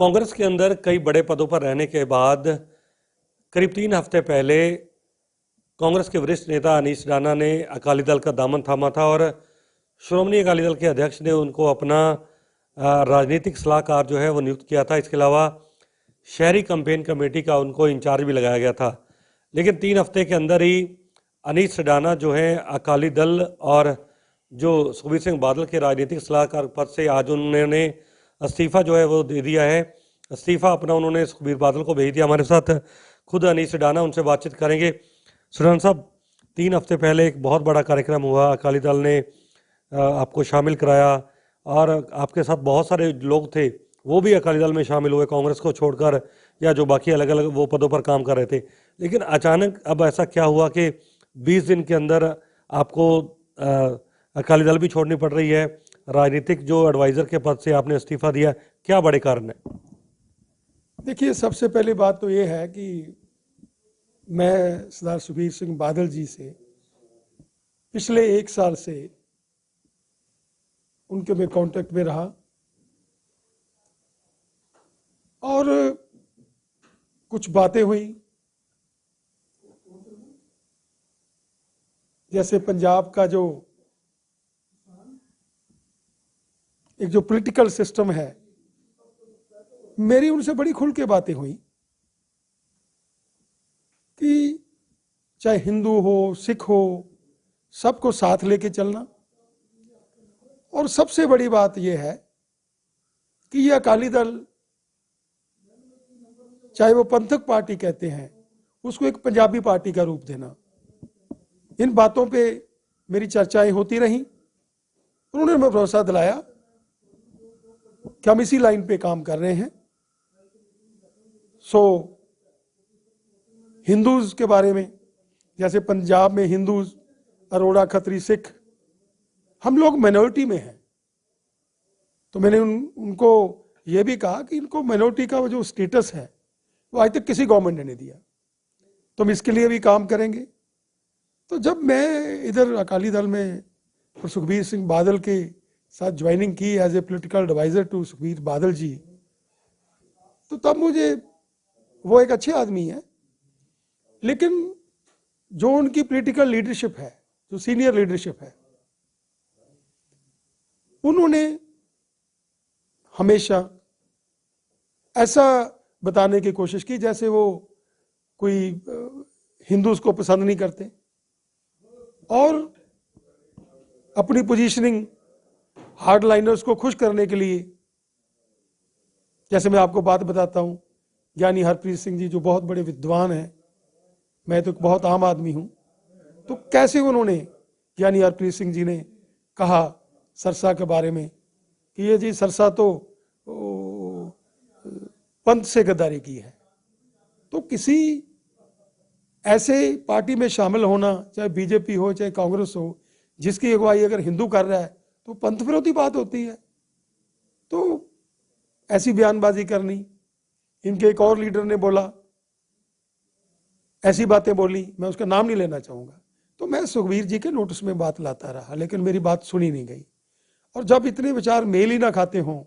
कांग्रेस के अंदर कई बड़े पदों पर रहने के बाद करीब 3 हफ्ते पहले कांग्रेस के वरिष्ठ नेता अनीश राणा ने अकाली दल का दामन थामा था और श्रोमणी अकाली दल के अध्यक्ष ने उनको अपना राजनीतिक सलाहकार जो है वो नियुक्त किया था। इसके अलावा शहरी कैंपेन कमेटी का उनको इंचार्ज भी लगाया गया था। लेकिन 3 हफ्ते के अंदर ही अनीश राणा जो है अकाली दल और जो सुखबीर सिंह बादल के राजनीतिक सलाहकार पद से आज उन्होंने इस्तीफा जो है वो दे दिया है। इस्तीफा अपना उन्होंने सुखबीर बादल को भेज दिया। हमारे साथ खुद अनीश राणा, उनसे बातचीत करेंगे। राणा साहब, 3 हफ्ते पहले एक बहुत बड़ा कार्यक्रम हुआ, अकाली दल ने आपको शामिल कराया और आपके साथ बहुत सारे लोग थे, वो भी अकाली दल में शामिल हुए कांग्रेस को छोड़कर, या जो बाकी अलग अलग वो पदों पर काम कर रहे थे। लेकिन अचानक अब ऐसा क्या हुआ कि 20 दिन के अंदर आपको अकाली दल भी छोड़नी पड़ रही है, राजनीतिक जो एडवाइज़र के पद से आपने इस्तीफा दिया, क्या बड़े कारण है? देखिए, सबसे पहली बात तो ये है कि मैं सरदार सुखबीर सिंह बादल जी से पिछले 1 साल से उनके में कांटेक्ट में रहा और कुछ बातें हुई, जैसे पंजाब का जो एक जो पॉलिटिकल सिस्टम है, मेरी उनसे बड़ी खुल के बातें हुई कि चाहे हिंदू हो, सिख हो, सबको साथ लेके चलना। और सबसे बड़ी बात यह है कि यह अकाली दल, चाहे वो पंथक पार्टी कहते हैं, उसको एक पंजाबी पार्टी का रूप देना। इन बातों पे मेरी चर्चाएं होती रहीं। उन्होंने हमें भरोसा दिलाया कि हम इसी लाइन पे काम कर रहे हैं। हिंदूज के बारे में, जैसे पंजाब में हिंदूज, अरोड़ा, खत्री, सिख, हम लोग माइनॉरिटी में हैं, तो मैंने उनको ये भी कहा कि इनको माइनॉरिटी का जो स्टेटस है वो आज तक किसी गवर्नमेंट ने नहीं दिया, तो हम इसके लिए भी काम करेंगे। तो जब मैं इधर अकाली दल में और सुखबीर सिंह बादल के साथ ज्वाइनिंग की as a political advisor to Sukhbir Badal ji, तो तब मुझे, वो एक अच्छे आदमी है, लेकिन जो उनकी पॉलिटिकल लीडरशिप है, जो सीनियर लीडरशिप है, उन्होंने हमेशा ऐसा बताने की कोशिश की जैसे वो कोई हिंदूज को पसंद नहीं करते, और अपनी पोजीशनिंग हार्डलाइनर्स को खुश करने के लिए, जैसे मैं आपको बात बताता हूं, ज्ञानी हरप्रीत सिंह जी जो बहुत बड़े विद्वान हैं, मैं तो बहुत आम आदमी हूं, तो कैसे उन्होंने, ज्ञानी हरप्रीत सिंह जी ने कहा सरसा के बारे में कि ये जी सरसा तो पंथ से गद्दारी की है। तो किसी ऐसे पार्टी में शामिल होना, चाहे बीजेपी हो चाहे कांग्रेस हो, जिसकी अगुवाई अगर हिंदू कर रहा है तो पंथ विरोधी बात होती है। तो ऐसी बयानबाजी करनी, इनके एक और लीडर ने बोला, ऐसी बातें बोली, मैं उसका नाम नहीं लेना चाहूंगा। तो मैं सुखबीर जी के नोटिस में बात लाता रहा, लेकिन मेरी बात सुनी नहीं गई। और जब इतने विचार मेल ही ना खाते हों,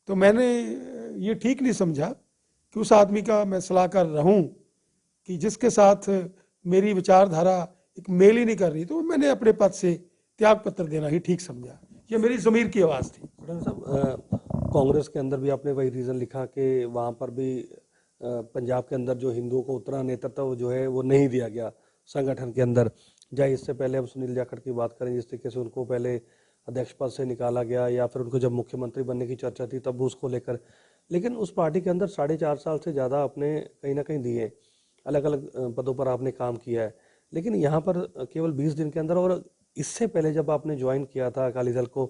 तो मैंने ये ठीक नहीं समझा कि उस आदमी का मैं सलाहकार रहूं कि जिसके साथ मेरी विचारधारा एक मेल ही नहीं कर रही, तो मैंने अपने पद से त्याग पत्र देना ही ठीक समझा। ये मेरी ज़मीर की आवाज़ थी। कांग्रेस के अंदर भी आपने वही रीज़न लिखा कि वहाँ पर भी पंजाब के अंदर जो हिंदुओं को उतना नेतृत्व जो है वो नहीं दिया गया संगठन के अंदर। चाहे इससे पहले हम सुनील जाखड़ की बात करें, जिस तरीके से उनको पहले अध्यक्ष पद से निकाला गया, या फिर उनको जब मुख्यमंत्री बनने की चर्चा थी तब उसको लेकर, लेकिन उस पार्टी के अंदर 4.5 साल से ज़्यादा आपने कहीं ना कहीं दिए, अलग अलग पदों पर आपने काम किया है। लेकिन यहाँ पर केवल 20 दिन के अंदर, और इससे पहले जब आपने ज्वाइन किया था अकाली दल को,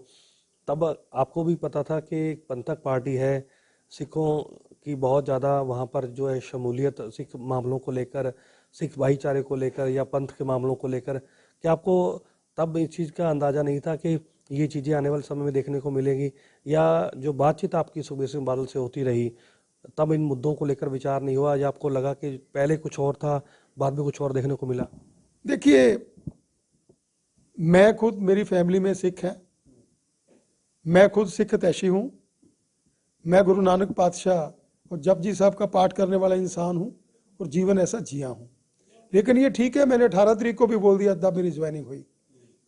तब आपको भी पता था कि एक पंथक पार्टी है, सिखों की बहुत ज़्यादा वहाँ पर जो है शमूलियत, सिख मामलों को लेकर, सिख भाईचारे को लेकर या पंथ के मामलों को लेकर, क्या आपको तब इस चीज़ का अंदाज़ा नहीं था कि ये चीज़ें आने वाले समय में देखने को मिलेगी, या जो बातचीत आपकी सुखबीर सिंह बादल से होती रही तब इन मुद्दों को लेकर विचार नहीं हुआ, या आपको लगा कि पहले कुछ और था, बाद में कुछ और देखने को मिला? देखिए, मैं खुद, मेरी फैमिली में सिख है, मैं खुद सिख तैशी हूँ। मैं गुरु नानक पातशाह और जपजी साहब का पाठ करने वाला इंसान हूँ और जीवन ऐसा जिया हूँ। लेकिन ये ठीक है, मैंने 18 तारीख को भी बोल दिया तब मेरी ज्वाइनिंग हुई।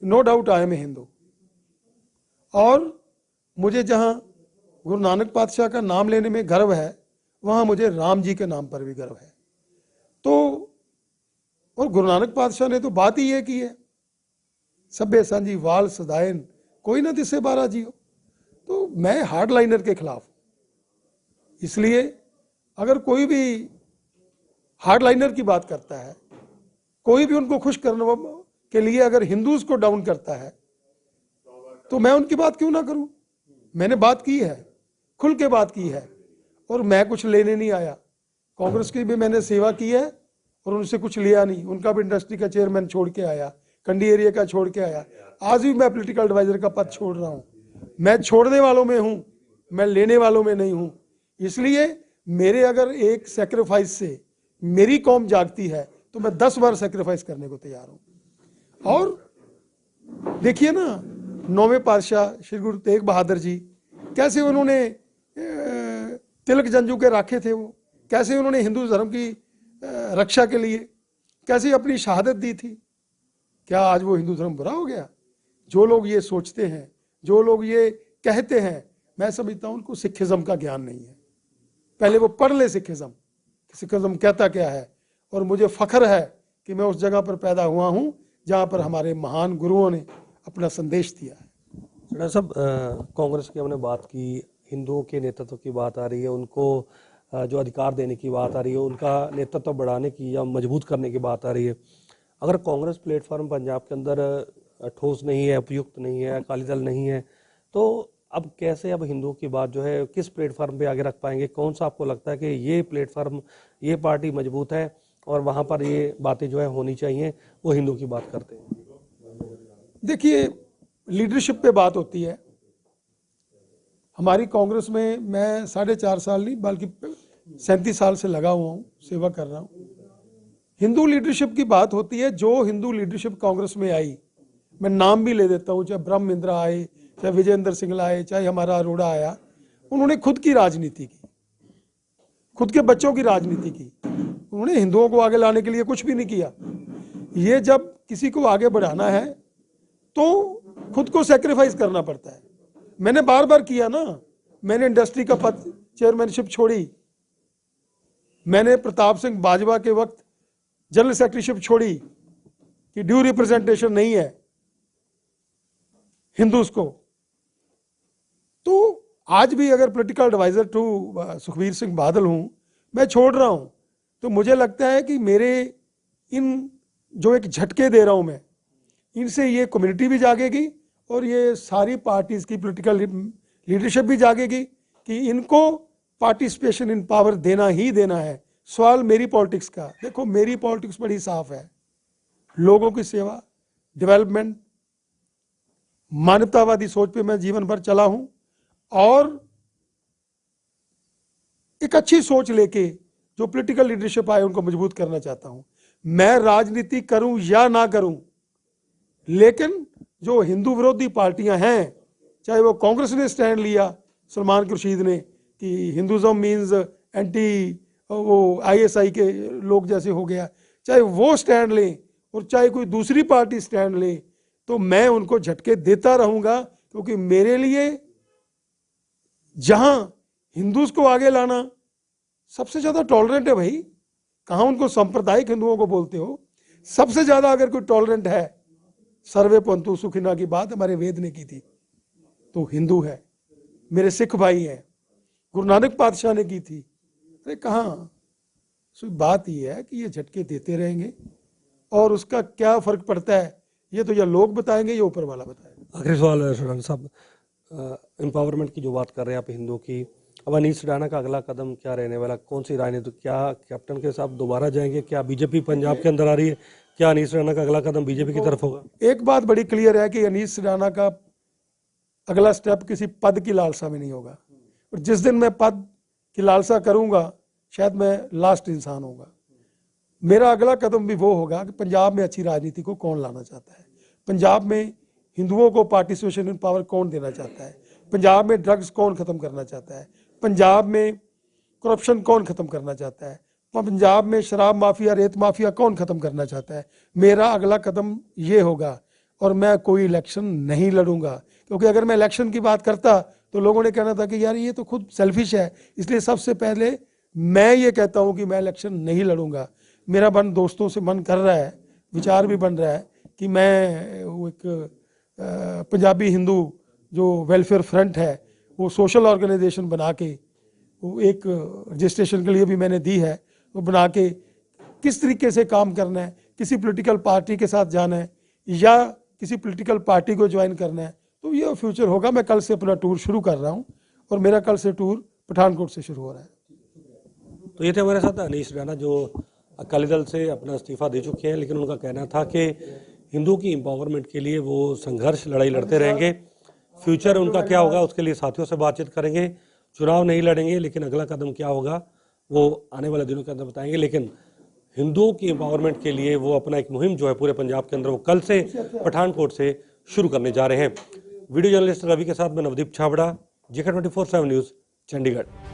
No doubt I am a Hindu, और मुझे जहाँ गुरु नानक पातशाह का नाम लेने में गर्व है, वहाँ मुझे राम जी के नाम पर भी गर्व है। तो और गुरु नानक पातशाह ने तो बात ही ये की है, सभ्य सांझी वाल सदायन कोई ना तिसे बारा जियो। तो मैं हार्ड लाइनर के खिलाफ हूँ। इसलिए अगर कोई भी हार्ड लाइनर की बात करता है, कोई भी उनको खुश करने के लिए अगर हिंदूज को डाउन करता है, तो मैं उनकी बात क्यों ना करूं। मैंने बात की है, खुल के बात की है, और मैं कुछ लेने नहीं आया। कांग्रेस की भी मैंने सेवा की है और उनसे कुछ लिया नहीं। उनका भी इंडस्ट्री का चेयरमैन छोड़ के आया, कंडी एरिया का छोड़ के आया। आज भी मैं पॉलिटिकल एडवाइजर का पद छोड़ रहा हूं। मैं छोड़ने वालों में हूं, मैं लेने वालों में नहीं हूं। इसलिए मेरे अगर एक सेक्रीफाइस से मेरी कौम जागती है तो मैं 10 बार सेक्रीफाइस करने को तैयार हूं। और देखिए ना, 9वें पातशाह श्री गुरु तेग बहादुर जी, कैसे उन्होंने तिलक जंजू के राखे थे, वो कैसे उन्होंने हिंदू धर्म की रक्षा के लिए कैसे अपनी शहादत दी थी। क्या आज वो हिंदू धर्म बुरा हो गया? जो लोग ये सोचते हैं, जो लोग ये कहते हैं, मैं समझता हूं उनको सिखिज्म का ज्ञान नहीं है। पहले वो पढ़ ले सिखिज्म, सिखिज्म कहता क्या है। और मुझे फख्र है कि मैं उस जगह पर पैदा हुआ हूं जहां पर हमारे महान गुरुओं ने अपना संदेश दिया है। डॉक्टर साहब, कांग्रेस की हमने बात की, हिंदुओं के नेतृत्व की बात आ रही है, उनको जो अधिकार देने की बात आ रही है, उनका नेतृत्व बढ़ाने की या मजबूत करने की बात आ रही है। अगर कांग्रेस प्लेटफॉर्म पंजाब के अंदर ठोस नहीं है, उपयुक्त नहीं है, अकाली दल नहीं है, तो अब कैसे अब हिंदुओं की बात जो है किस प्लेटफॉर्म पे आगे रख पाएंगे? कौन सा आपको लगता है कि ये प्लेटफॉर्म, ये पार्टी मजबूत है और वहाँ पर ये बातें जो है होनी चाहिए, वो हिंदू की बात करते हैं? देखिए, लीडरशिप पे बात होती है। हमारी कांग्रेस में मैं 4.5 साल नहीं बल्कि 37 साल से लगा हुआ हूँ, सेवा कर रहा हूँ। हिंदू लीडरशिप की बात होती है। जो हिंदू लीडरशिप कांग्रेस में आई, मैं नाम भी ले देता हूँ, चाहे ब्रह्म इंद्रा आए, चाहे विजेंद्र सिंगला आए, चाहे हमारा अरोड़ा आया, उन्होंने खुद की राजनीति की, खुद के बच्चों की राजनीति की। उन्होंने हिंदुओं को आगे लाने के लिए कुछ भी नहीं किया। ये जब किसी को आगे बढ़ाना है तो खुद को सेक्रीफाइस करना पड़ता है। मैंने बार बार किया ना। मैंने इंडस्ट्री का पद, चेयरमैनशिप छोड़ी, मैंने प्रताप सिंह बाजवा के वक्त जनरल सेक्रेटरीशिप छोड़ी कि ड्यू रिप्रेजेंटेशन नहीं है हिंदूज को। तो आज भी अगर political advisor to Sukhbir Singh Badal हूं, मैं छोड़ रहा हूं। तो मुझे लगता है कि मेरे इन जो एक झटके दे रहा हूं मैं, इनसे ये कम्युनिटी भी जागेगी और ये सारी पार्टीज की पॉलिटिकल लीडरशिप भी जागेगी कि इनको पार्टिसिपेशन इन पावर देना ही देना है। सवाल मेरी पॉलिटिक्स का, देखो मेरी पॉलिटिक्स बड़ी साफ है। लोगों की सेवा, डेवलपमेंट, मानवतावादी सोच पे मैं जीवन भर चला हूं और एक अच्छी सोच लेके जो पॉलिटिकल लीडरशिप आए उनको मजबूत करना चाहता हूं। मैं राजनीति करूं या ना करूं, लेकिन जो हिंदू विरोधी पार्टियां हैं, चाहे वो कांग्रेस ने स्टैंड लिया, सलमान खुर्शीद ने, कि हिंदुज्म मीन्स एंटी वो आईएसआई के लोग जैसे हो गया, चाहे वो स्टैंड लें और चाहे कोई दूसरी पार्टी स्टैंड ले, तो मैं उनको झटके देता रहूंगा। क्योंकि मेरे लिए जहां हिंदूज को आगे लाना सबसे ज्यादा टॉलरेंट है भाई। कहां उनको सांप्रदायिक हिंदुओं को बोलते हो? सबसे ज्यादा अगर कोई टॉलरेंट है, सर्वे पंतु सुखिना की बात हमारे वेद ने की थी, तो हिंदू है। मेरे सिख भाई हैं, गुरु नानक पातशाह ने की थी। अरे कहाँ? सो बात यह है कि ये झटके देते रहेंगे और उसका क्या फर्क पड़ता है ये तो या लोग बताएंगे या ऊपर वाला बताएगा। आखिरी सवाल है सुडान साहब, एम्पावरमेंट की जो बात कर रहे हैं आप हिंदुओं की, अब अनीस सिडाना का अगला कदम क्या रहने वाला? कौन सी राजनीति, क्या कैप्टन के साथ दोबारा जाएंगे? क्या बीजेपी पंजाब के अंदर आ रही है? क्या अनीस सिडाना का अगला कदम बीजेपी की तरफ होगा? एक बात बड़ी क्लियर है कि अनीस सिडाना का अगला स्टेप किसी पद की लालसा में नहीं होगा। और जिस दिन मैं पद की लालसा करूंगा, शायद मैं लास्ट इंसान होगा। मेरा अगला कदम भी वो होगा कि पंजाब में अच्छी राजनीति को कौन लाना चाहता है, पंजाब में हिंदुओं को पार्टिसिपेशन इन पावर कौन देना चाहता है, पंजाब में ड्रग्स कौन खत्म करना चाहता है, पंजाब में करप्शन कौन खत्म करना चाहता है, पंजाब में शराब माफिया रेत माफिया कौन खत्म करना चाहता है। मेरा अगला कदम ये होगा और मैं कोई इलेक्शन नहीं लड़ूंगा, क्योंकि अगर मैं इलेक्शन की बात करता तो लोगों ने कहना था कि यार ये तो खुद सेल्फिश है। इसलिए सबसे पहले मैं ये कहता हूं कि मैं इलेक्शन नहीं लड़ूंगा। मेरा दोस्तों से मन कर रहा है, विचार भी बन रहा है कि मैं वो एक पंजाबी हिंदू जो वेलफेयर फ्रंट है वो सोशल ऑर्गेनाइजेशन बना के, वो एक रजिस्ट्रेशन के लिए भी मैंने दी है, वो बना के किस तरीके से काम करना है, किसी पॉलिटिकल पार्टी के साथ जाना है या किसी पॉलिटिकल पार्टी को ज्वाइन करना है, तो ये फ्यूचर होगा। मैं कल से अपना टूर शुरू कर रहा हूँ और मेरा कल से टूर पठानकोट से शुरू हो रहा है। तो ये थे हमारे साथ अनीश राणा जो अकाली दल से अपना इस्तीफा दे चुके हैं, लेकिन उनका कहना था कि हिंदू की एम्पावरमेंट के लिए वो संघर्ष लड़ाई लड़ते रहेंगे। फ्यूचर उनका क्या होगा उसके लिए साथियों से बातचीत करेंगे। चुनाव नहीं लड़ेंगे, लेकिन अगला कदम क्या होगा वो आने वाले दिनों के अंदर बताएंगे। लेकिन हिंदुओं की एम्पावरमेंट के लिए वो अपना एक मुहिम जो है पूरे पंजाब के अंदर वो कल से पठानकोट से शुरू करने जा रहे हैं। वीडियो जर्नलिस्ट रवि के साथ मैं नवदीप छाबड़ा, GK24/7 न्यूज़, चंडीगढ़।